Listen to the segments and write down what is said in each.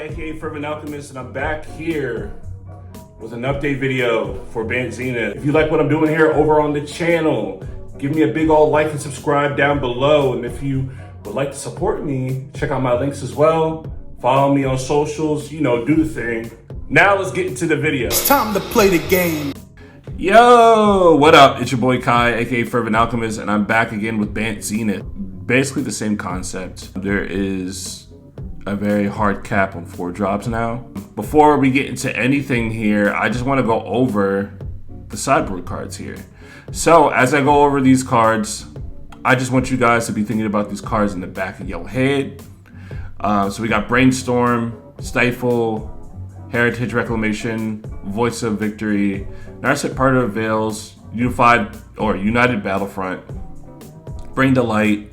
aka Fervent Alchemist, and I'm back here with an update video for Bant Cedh. If you like what I'm doing here over on the channel, give me a big ol' like and subscribe down below. And if you would like to support me, check out my links as well. Follow me on socials, you know, do the thing. Now let's get into the video. It's time to play the game. Yo, what up? It's your boy Kai, aka Fervent Alchemist, and I'm back again with Bant Cedh. Basically the same concept. There is a very hard cap on 4 drops now. Before we get into anything here, I just want to go over the sideboard cards here. So as I go over these cards, I just want you guys to be thinking about these cards in the back of your head. So we got Brainstorm, Stifle, Heritage Reclamation, Voice of Victory, Narset Part of Veils, United Battlefront, Bring the Light.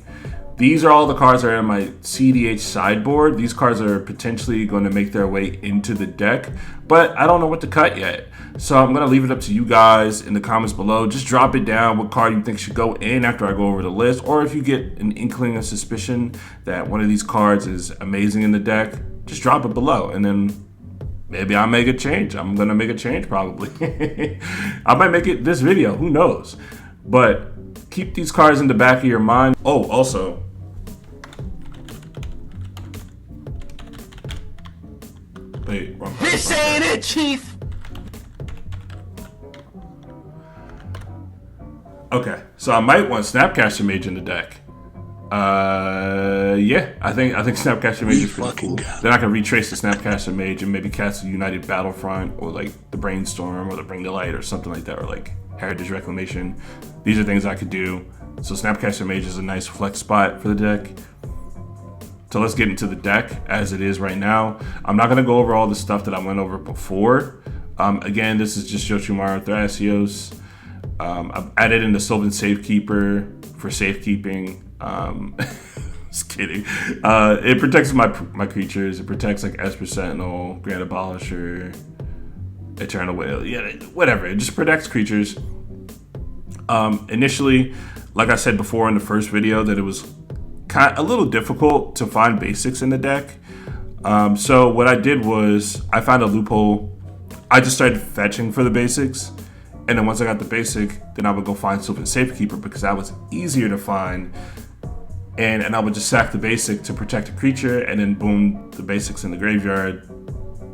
These are all the cards that are in my CDH sideboard. These cards are potentially going to make their way into the deck, but I don't know what to cut yet. So I'm going to leave it up to you guys in the comments below. Just drop it down what card you think should go in after I go over the list, or if you get an inkling of suspicion that one of these cards is amazing in the deck, just drop it below, and then maybe I'll make a change. I'm going to make a change probably. I might make it this video, who knows? But keep these cards in the back of your mind. Oh, also, wait, wrong card. This ain't it, Chief. Okay, so I might want Snapcaster Mage in the deck. Yeah, I think Snapcaster Mage is pretty cool. Then I can retrace the Snapcaster Mage and maybe cast a United Battlefront, or like the Brainstorm, or the Bring the Light, or something like that, or like Heritage Reclamation. These are things I could do. So Snapcaster Mage is a nice flex spot for the deck. So let's get into the deck as it is right now. I'm not gonna go over all the stuff that I went over before. Again, this is just Yoshimaru Thrasios. I've added in the Sylvan Safekeeper for safekeeping. Just kidding. It protects my creatures. It protects like Esper Sentinel, Grand Abolisher, Eternal Will. Yeah, whatever. It just protects creatures. Initially, like I said before in the first video, that it was a little difficult to find basics in the deck. So what I did was I found a loophole. I just started fetching for the basics. And then once I got the basic, then I would go find Sylvan Safekeeper because that was easier to find. And I would just sack the basic to protect a creature, and then boom, the basic's in the graveyard.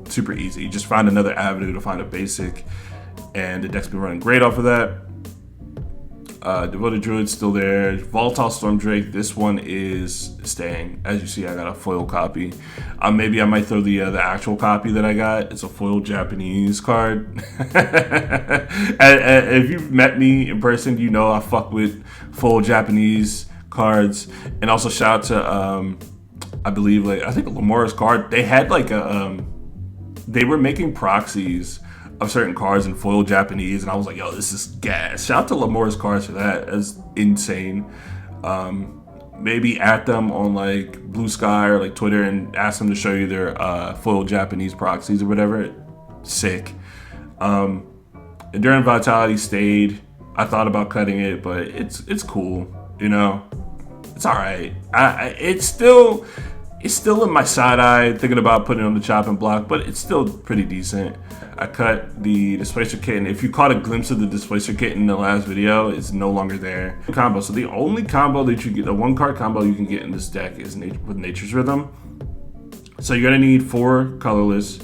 Super easy. You just find another avenue to find a basic, and the deck's been running great off of that. Devoted Druid's still there. Volatile Stormdrake, this one is staying. As you see, I got a foil copy. Maybe I might throw the actual copy that I got. It's a foil Japanese card. and if you've met me in person, you know I fuck with foil Japanese cards. And also shout out to I believe, like, I think Lamora's card. They had like they were making proxies of certain cards in foil Japanese, and I was like, yo, this is gas. Shout out to Lamora's cards for that. That's insane. Maybe at them on like Blue Sky or like Twitter and ask them to show you their foil Japanese proxies or whatever. Sick. Enduring Vitality stayed. I thought about cutting it, but it's cool, you know. It's all right. It's still in my side eye, thinking about putting it on the chopping block, but it's still pretty decent. I cut the Displacer Kitten. If you caught a glimpse of the Displacer Kitten in the last video, it's no longer there. Combo. So the only combo that you get, the 1-card combo you can get in this deck is with Nature's Rhythm. So you're gonna need 4 colorless.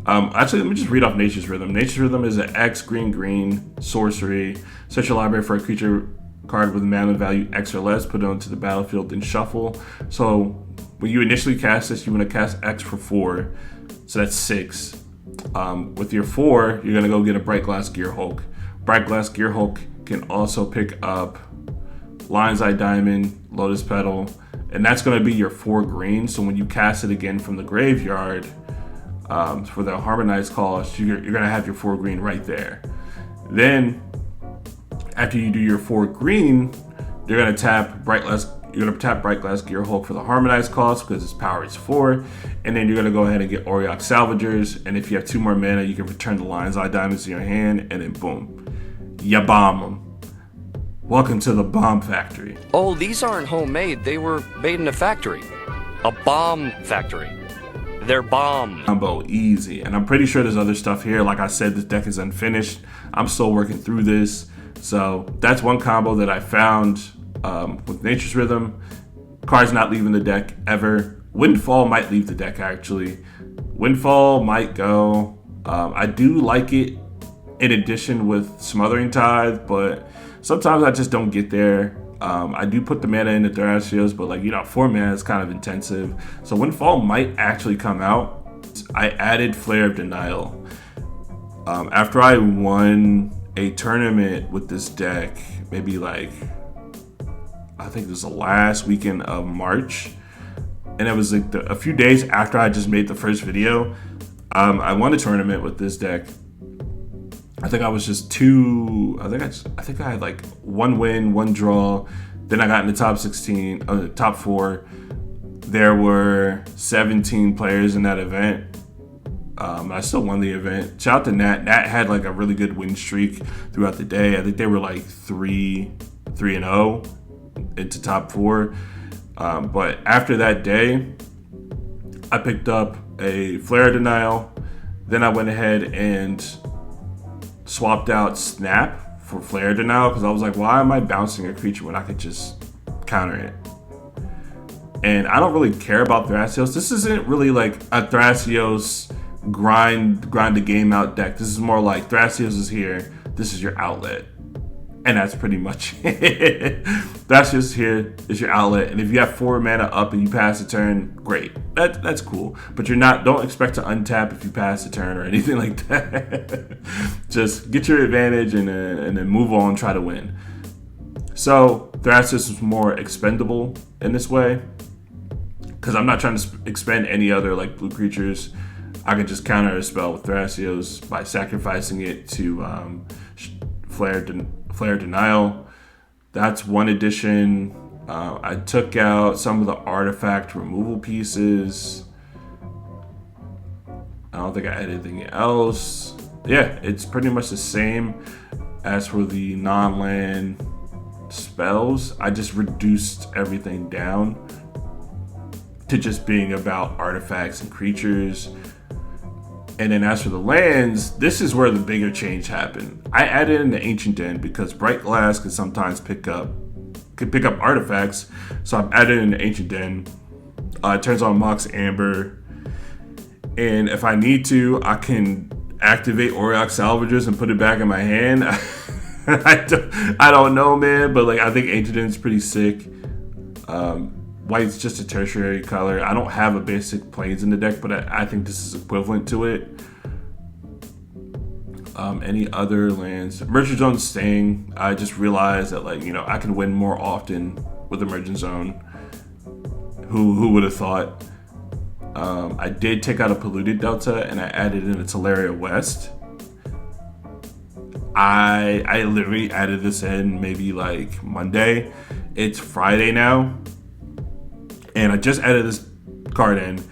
Actually, let me just read off Nature's Rhythm. Nature's Rhythm is an X green sorcery. Search your library for a creature card with mana value X or less, put it onto the battlefield, then shuffle. So when you initially cast this, you want to cast X for 4, so that's 6. With your 4, you're gonna go get a Bright Glass Gearhulk. Bright Glass Gearhulk can also pick up Lion's Eye Diamond, Lotus Petal, and that's gonna be your 4 green. So when you cast it again from the graveyard for the Harmonized cost, you're gonna have your 4 green right there. Then after you do your 4 green, you're gonna tap Bright Glass Gearhulk for the Harmonized cost because its power is 4, and then you're gonna go ahead and get Auriok Salvagers, and if you have 2 more mana, you can return the Lion's Eye Diamonds to your hand, and then boom, ya bomb them. Welcome to the bomb factory. Oh, these aren't homemade. They were made in a factory. A bomb factory. They're bomb. Combo easy. And I'm pretty sure there's other stuff here. Like I said, this deck is unfinished. I'm still working through this. So that's one combo that I found with Nature's Rhythm. Card's not leaving the deck ever. Windfall might leave the deck, actually. Windfall might go. I do like it in addition with Smothering Tithe, but sometimes I just don't get there. I do put the mana in the Thrasios, but 4 mana is kind of intensive. So Windfall might actually come out. I added Flare of Denial. After I won a tournament with this deck, maybe I think it was the last weekend of March. And it was a few days after I just made the first video. I won a tournament with this deck. I think I was just I think I had 1 win, 1 draw. Then I got in the top 16, top 4. There were 17 players in that event. I still won the event. Shout out to Nat. Nat had a really good win streak throughout the day. I think they were 3-0 into top 4. But after that day, I picked up a Flare Denial. Then I went ahead and swapped out Snap for Flare Denial because I was like, why am I bouncing a creature when I could just counter it? And I don't really care about Thrasios. This isn't really a Thrasios grind the game out deck. This is more like Thrasios is here. This is your outlet. And that's pretty much it. Thrasios here is your outlet. And if you have 4 mana up and you pass a turn, great. That's cool. But don't expect to untap if you pass a turn or anything like that. Just get your advantage and then move on and try to win. So Thrasios is more expendable in this way. Because I'm not trying to expend any other blue creatures. I can just counter a spell with Thrasios by sacrificing it to Flare Denial. That's one addition. I took out some of the artifact removal pieces. I don't think I added anything else. Yeah, it's pretty much the same as for the non-land spells. I just reduced everything down to just being about artifacts and creatures. And then as for the lands, this is where the bigger change happened. I added in the Ancient Den because Bright Glass can sometimes pick up artifacts. So I've added in the Ancient Den. It turns on Mox Amber. And if I need to, I can activate Auriok Salvagers and put it back in my hand. I don't know, man, but I think Ancient Den is pretty sick. White's just a tertiary color. I don't have a basic plains in the deck, but I think this is equivalent to it. Any other lands? Emergent Zone's staying. I just realized that I can win more often with Emergent Zone. Who would have thought? I did take out a Polluted Delta and I added in a Teleria West. I literally added this in maybe Monday. It's Friday now. And I just added this card in.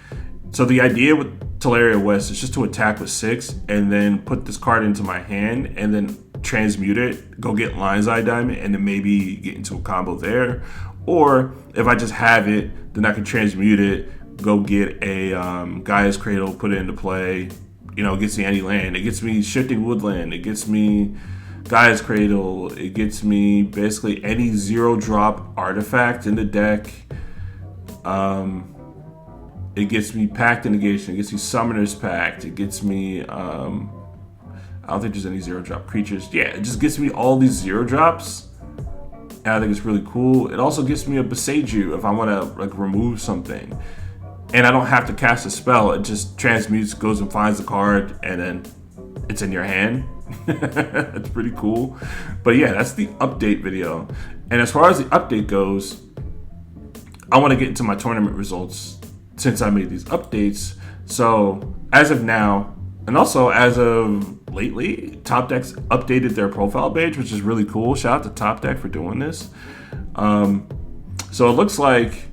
So the idea with Teleria West is just to attack with 6 and then put this card into my hand and then transmute it, go get Lion's Eye Diamond, and then maybe get into a combo there. Or if I just have it, then I can transmute it, go get a Gaia's Cradle, put it into play. It gets me any land. It gets me Shifting Woodland. It gets me Gaia's Cradle. It gets me basically any 0-drop artifact in the deck. It gets me Pact Negation. It gets me Summoner's Pact. It gets me, I don't think there's any 0-drop creatures. Yeah, it just gets me all these 0-drops. And I think it's really cool. It also gets me a Beseiju if I want to remove something. And I don't have to cast a spell. It just transmutes, goes and finds the card, and then it's in your hand. It's pretty cool. But yeah, that's the update video. And as far as the update goes, I want to get into my tournament results since I made these updates. So as of now, and also as of lately, Top Deck's updated their profile page, which is really cool. Shout out to Top Deck for doing this. So it looks like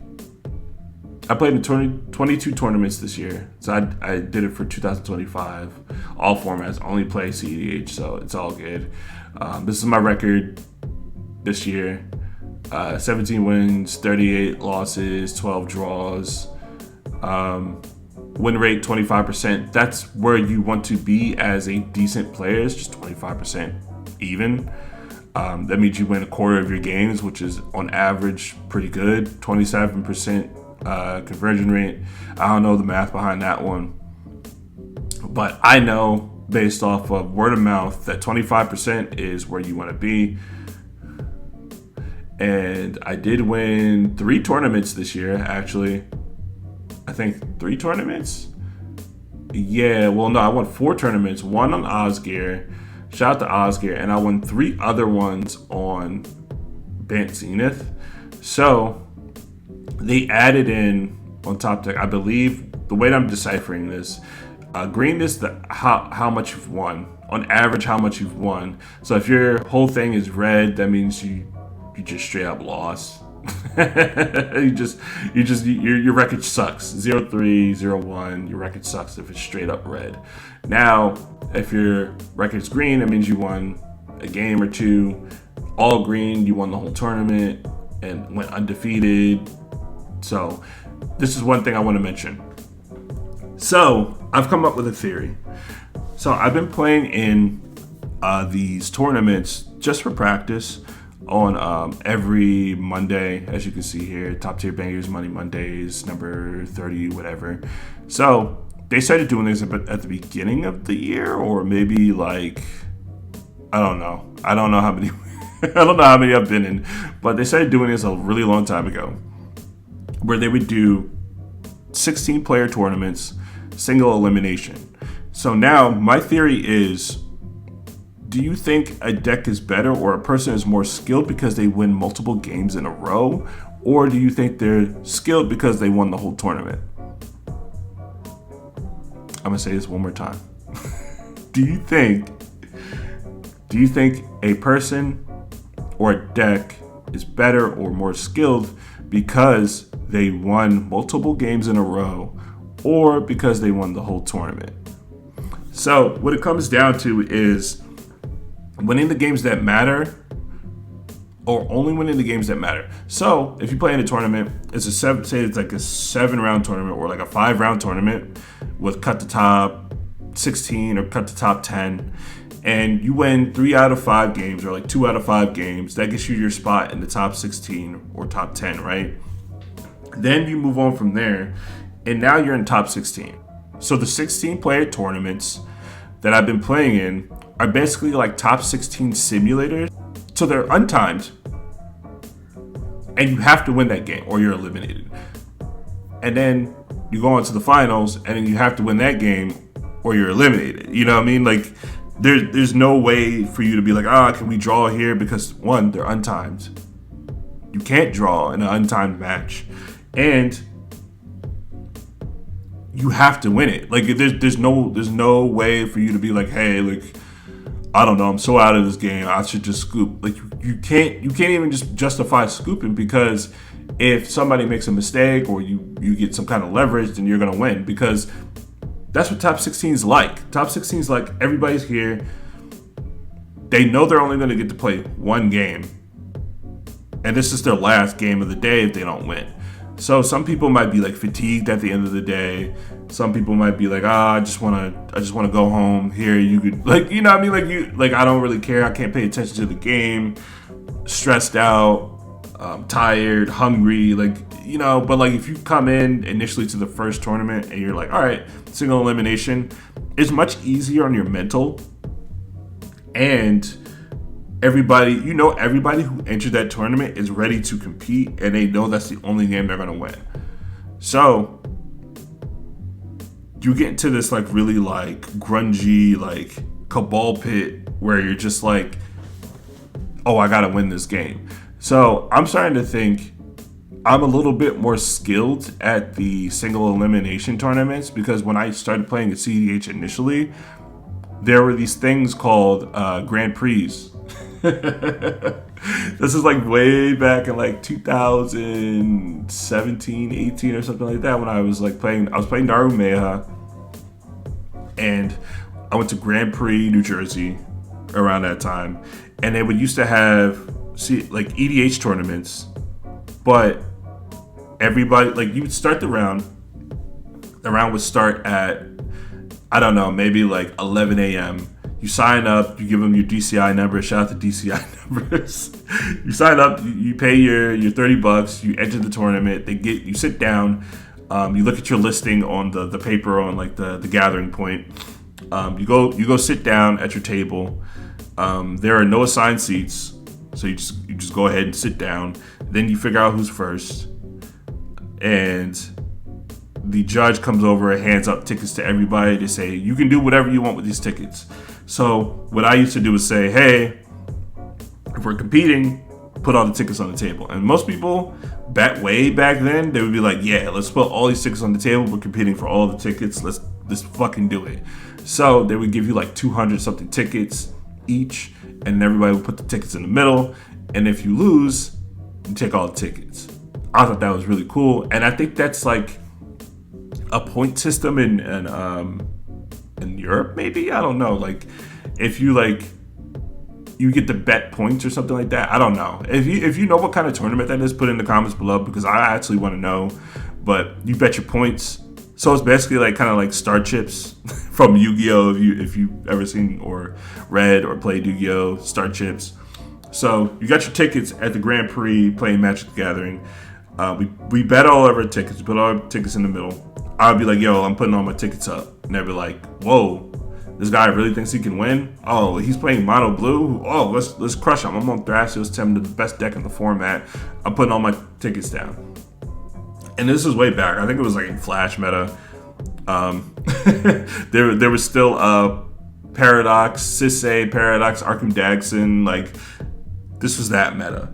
I played in 22 tournaments this year. So I did it for 2025. All formats, only play CEDH, so it's all good. This is my record this year. 17 wins, 38 losses, 12 draws. win rate 25%. That's where you want to be as a decent player. It's just 25% even. That means you win a quarter of your games, which is on average pretty good. 27% conversion rate. I don't know the math behind that one, but I know based off of word of mouth that 25% is where you want to be. And I did win 3 tournaments this year, actually. I think 3 tournaments? Yeah, well, no, I won 4 tournaments. 1 on Osgear. Shout out to Osgear. And I won 3 other ones on Bant Cedh. So they added in on top deck, I believe, the way that I'm deciphering this, green is the how much you've won. On average, how much you've won. So if your whole thing is red, that means you just straight up lost. your record sucks. 0-3, 0-1. Your record sucks if it's straight up red. Now, if your record's green, it means you won a game or 2. All green, you won the whole tournament and went undefeated. So, this is one thing I want to mention. So, I've come up with a theory. So, I've been playing in these tournaments just for practice on every Monday, as you can see here. Top Tier Bangers Money Mondays, number 30, whatever. So, they started doing this at the beginning of the year, or maybe like, I don't know. I don't know how many I've been in, but they started doing this a really long time ago, where they would do 16-player tournaments, single elimination. So now my theory is, do you think a deck is better or a person is more skilled because they win multiple games in a row? Or do you think they're skilled because they won the whole tournament? I'm going to say this one more time. Do you think a person or a deck is better or more skilled because they won multiple games in a row or because they won the whole tournament? So what it comes down to is winning the games that matter, or only winning the games that matter. So if you play in a tournament, it's it's like a 7-round tournament or like a 5-round tournament with cut the top 16 or cut the top 10, and you win 3 out of 5 games or like 2 out of 5 games, that gets you your spot in the top 16 or top 10, right? Then you move on from there, and now you're in top 16. So the 16-player tournaments that I've been playing in are basically like top 16 simulators. So they're untimed, and you have to win that game or you're eliminated. And then you go on to the finals, and then you have to win that game or you're eliminated. You know what I mean? Like there's no way for you to be like, can we draw here? Because one, they're untimed. You can't draw in an untimed match, and you have to win it. Like there's no way for you to be like, hey, like, I don't know, I'm so out of this game, I should just scoop. Like you can't even just justify scooping, because if somebody makes a mistake or you get some kind of leverage, then you're gonna win, because that's what top 16 is like. Top 16 is like, everybody's here. They know they're only gonna get to play one game, and this is their last game of the day if they don't win. So some people might be like fatigued at the end of the day. Some people might be like, I just wanna go home. Here, you could, like, you know what I mean? Like I don't really care. I can't pay attention to the game. Stressed out, tired, hungry, like, you know. But like, if you come in initially to the first tournament and you're like, all right, single elimination, it's much easier on your mental. And everybody who entered that tournament is ready to compete, and they know that's the only game they're gonna win. So you get into this like really like grungy like cabal pit where you're just like, oh, I gotta win this game. So I'm starting to think I'm a little bit more skilled at the single elimination tournaments, because when I started playing at Cedh initially, there were these things called Grand Prix. This is like way back in like 2017, 18 or something like that, when I was playing Narumeha, and I went to Grand Prix, New Jersey around that time, and they would used to have like EDH tournaments, but everybody, like, you would start the round, The round would start at, I don't know, maybe like 11 a.m. You sign up, you give them your DCI number. Shout out to DCI numbers. You sign up, you pay your $30. You enter the tournament. You sit down. You look at your listing on the paper on like the gathering point. You go sit down at your table. There are no assigned seats, so you just go ahead and sit down. Then you figure out who's first, and the judge comes over and hands out tickets to everybody. They say you can do whatever you want with these tickets. So what I used to do is say, hey, if we're competing, put all the tickets on the table. And most people way back then, they would be like, yeah, let's put all these tickets on the table. We're competing for all the tickets. Let's fucking do it. So they would give you like 200 something tickets each, and everybody would put the tickets in the middle. And if you lose, you take all the tickets. I thought that was really cool. And I think that's like a point system in Europe, maybe. I don't know. Like, if you you get to bet points or something like that. I don't know. If you know what kind of tournament that is, put it in the comments below, because I actually want to know. But you bet your points. So it's basically like kind of like Star Chips from Yu-Gi-Oh! If you've ever seen or read or played Yu-Gi-Oh! Star Chips. So you got your tickets at the Grand Prix playing Magic the Gathering. We bet all of our tickets. We put all our tickets in the middle. I'd be like, yo, I'm putting all my tickets up. And they'd be like, whoa, this guy really thinks he can win? Oh, he's playing mono blue? Oh, let's crush him. I'm on Thrasios Tim, the best deck in the format. I'm putting all my tickets down. And this was way back. I think it was like in Flash meta. There was still Paradox, Sisay, Paradox, Arkham Dagson. Like, this was that meta.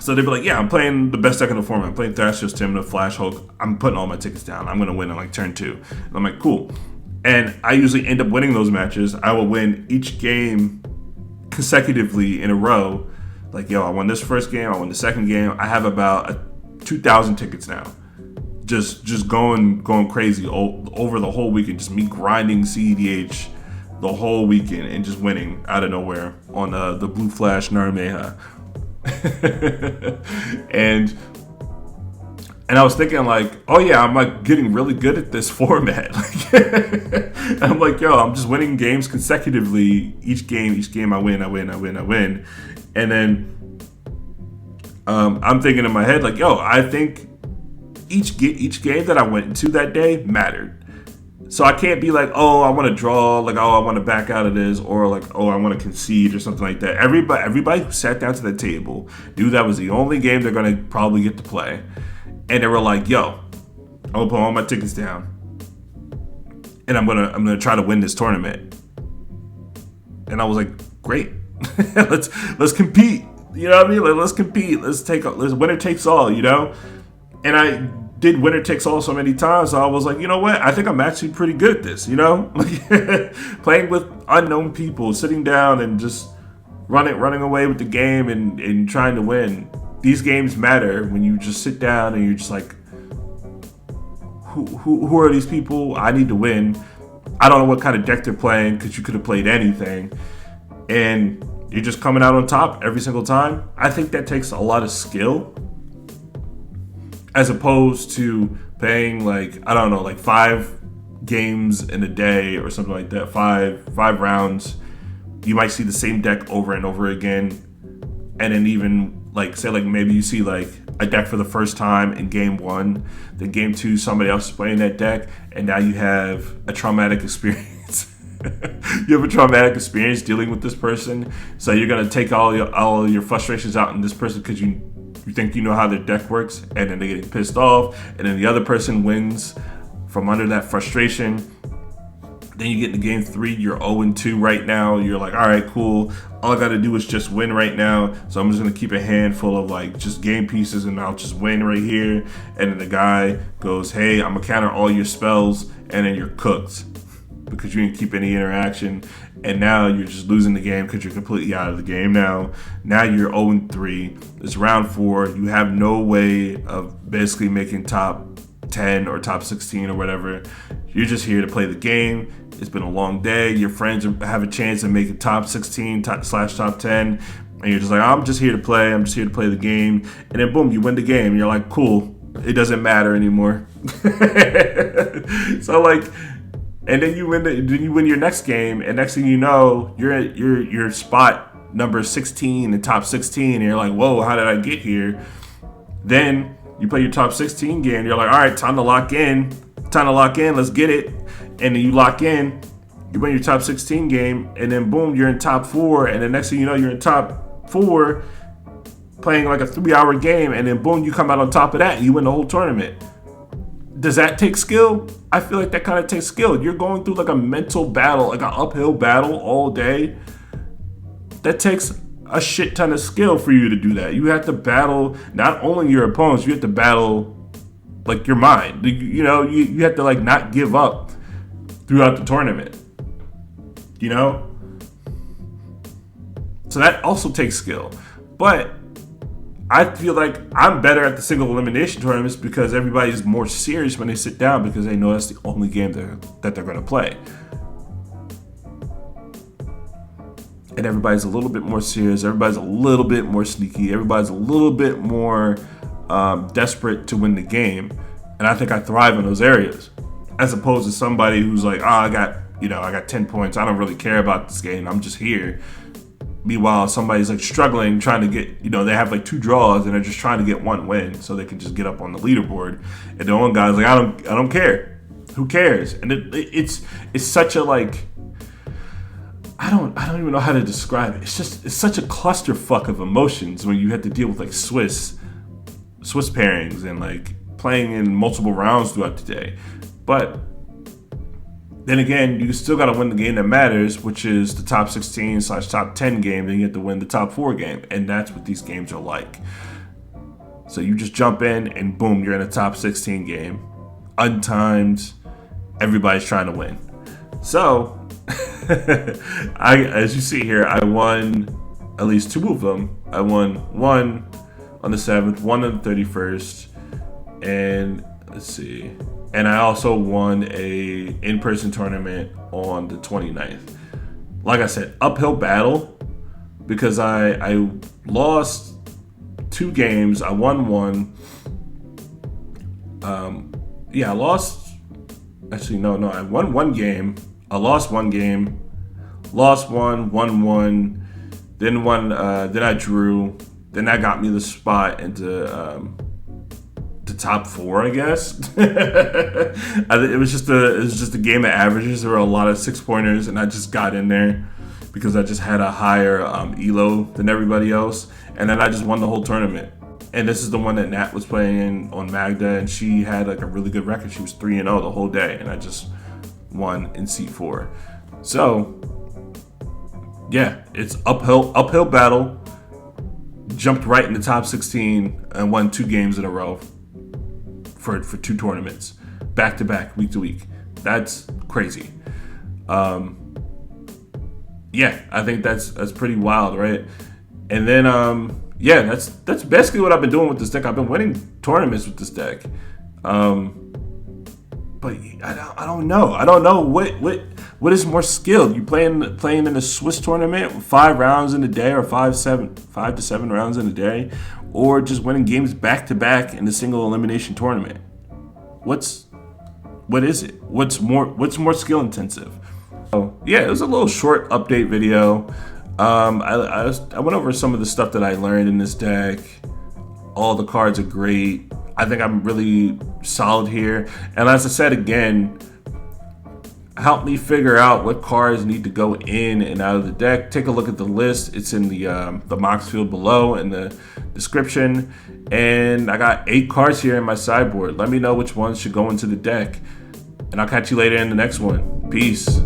So they'd be like, yeah, I'm playing the best deck in the format. I'm playing Thrasios Tim, the Flash Hulk. I'm putting all my tickets down. I'm going to win on like turn 2. And I'm like, cool. And I usually end up winning those matches. I will win each game consecutively in a row. Like, yo, I won this first game. I won the second game. I have about 2,000 tickets now. Just going crazy over the whole weekend. Just me grinding CEDH the whole weekend and just winning out of nowhere on the Blue Flash Narmeha. and I was thinking like, oh yeah, I'm like getting really good at this format. I'm like, yo, I'm just winning games consecutively. Each game I win. And then I'm thinking in my head like, yo, I think each game that I went into that day mattered. So I can't be like, oh, I want to draw, like, oh, I want to back out of this, or like, oh, I want to concede or something like that. Everybody who sat down to the table knew that was the only game they're going to probably get to play. And they were like, yo, I'm going to put all my tickets down. And I'm gonna try to win this tournament. And I was like, great. let's compete. You know what I mean? Like, let's compete. Let's winner takes all, you know? And I did winner takes all so many times, so I was like, you know what? I think I'm actually pretty good at this, you know? Playing with unknown people, sitting down and just running away with the game and trying to win. These games matter when you just sit down and you're just like, who are these people? I need to win. I don't know what kind of deck they're playing, because you could have played anything. And you're just coming out on top every single time. I think that takes a lot of skill, as opposed to playing like, I don't know, like 5 games in a day or something like that. Five rounds. You might see the same deck over and over again. And then even like, say like maybe you see like a deck for the first time in game 1, then game 2 somebody else is playing that deck, and now you have a traumatic experience. You have a traumatic experience dealing with this person, so you're gonna take all your frustrations out on this person because you think you know how their deck works, and then they get pissed off, and then the other person wins from under that frustration. Then you get into game 3, you're 0-2 right now. You're like, all right, cool. All I gotta do is just win right now. So I'm just gonna keep a handful of like just game pieces, and I'll just win right here. And then the guy goes, hey, I'm gonna counter all your spells, and then you're cooked because you didn't keep any interaction. And now you're just losing the game because you're completely out of the game now. Now you're 0-3. It's round 4. You have no way of basically making top 10 or top 16 or whatever. You're just here to play the game. It's been a long day. Your friends have a chance to make it top 16 /top 10. And you're just like, I'm just here to play. I'm just here to play the game. And then boom, you win the game. And you're like, cool. It doesn't matter anymore. So like, and then you win your next game, and next thing you know, you're at your spot number 16 in top 16, and you're like, whoa, how did I get here? Then you play your top 16 game, you're like, all right, time to lock in, let's get it. And then you lock in, you win your top 16 game, and then boom, you're in top 4, and the next thing you know, you're in top 4 playing like a 3-hour game, and then boom, you come out on top of that and you win the whole tournament. Does that take skill? I feel like that kind of takes skill. You're going through like a mental battle, like an uphill battle all day. That takes a shit ton of skill for you to do that. You have to battle not only your opponents, you have to battle like your mind. You know, you have to like not give up throughout the tournament. You know? So that also takes skill. But I feel like I'm better at the single elimination tournaments because everybody's more serious when they sit down because they know that's the only game that they're going to play. And everybody's a little bit more serious. Everybody's a little bit more sneaky. Everybody's a little bit more desperate to win the game. And I think I thrive in those areas. As opposed to somebody who's like, I got 10 points. I don't really care about this game. I'm just here. Meanwhile, somebody's like struggling, trying to get, they have like 2 draws and they're just trying to get 1 win so they can just get up on the leaderboard. And the one guy's like, I don't care. Who cares? And it's such a like, I don't even know how to describe it. It's such a clusterfuck of emotions when you have to deal with like Swiss pairings and like playing in multiple rounds throughout the day. But then again, you still got to win the game that matters, which is the top 16/top 10 game. Then you have to win the top 4 game. And that's what these games are like. So you just jump in and boom, you're in a top 16 game. Untimed. Everybody's trying to win. So, as you see here, I won at least 2 of them. I won 1 on the 7th, 1 on the 31st. And let's see. And I also won a in-person tournament on the 29th. Like I said, uphill battle because I lost 2 games. I won 1. I lost. Actually, no. I won 1 game. I lost 1 game. Lost 1, won 1. Then won. Then I drew. Then that got me the spot into the top 4, I guess. It was just a game of averages. There were a lot of 6-pointers, and I just got in there because I just had a higher elo than everybody else, and then I just won the whole tournament. And this is the one that Nat was playing in on Magda, and she had like a really good record. She was 3-0 the whole day, and I just won in seat 4. So yeah, it's uphill battle. Jumped right in the top 16 and won 2 games in a row for 2 tournaments, back to back, week to week. That's crazy. I think that's pretty wild, right? And then that's basically what I've been doing with this deck. I've been winning tournaments with this deck. But I don't know. I don't know what is more skilled. You playing in a Swiss tournament with 5 rounds in a day, or 5 to 7 rounds in a day, or just winning games back to back in a single elimination tournament. What is it? What's more skill intensive? Oh yeah, it was a little short update video. I went over some of the stuff that I learned in this deck. All the cards are great. I think I'm really solid here. And as I said again, help me figure out what cards need to go in and out of the deck. Take a look at the list. It's in the Mox field below in the description. And I got 8 cards here in my sideboard. Let me know which ones should go into the deck. And I'll catch you later in the next one. Peace.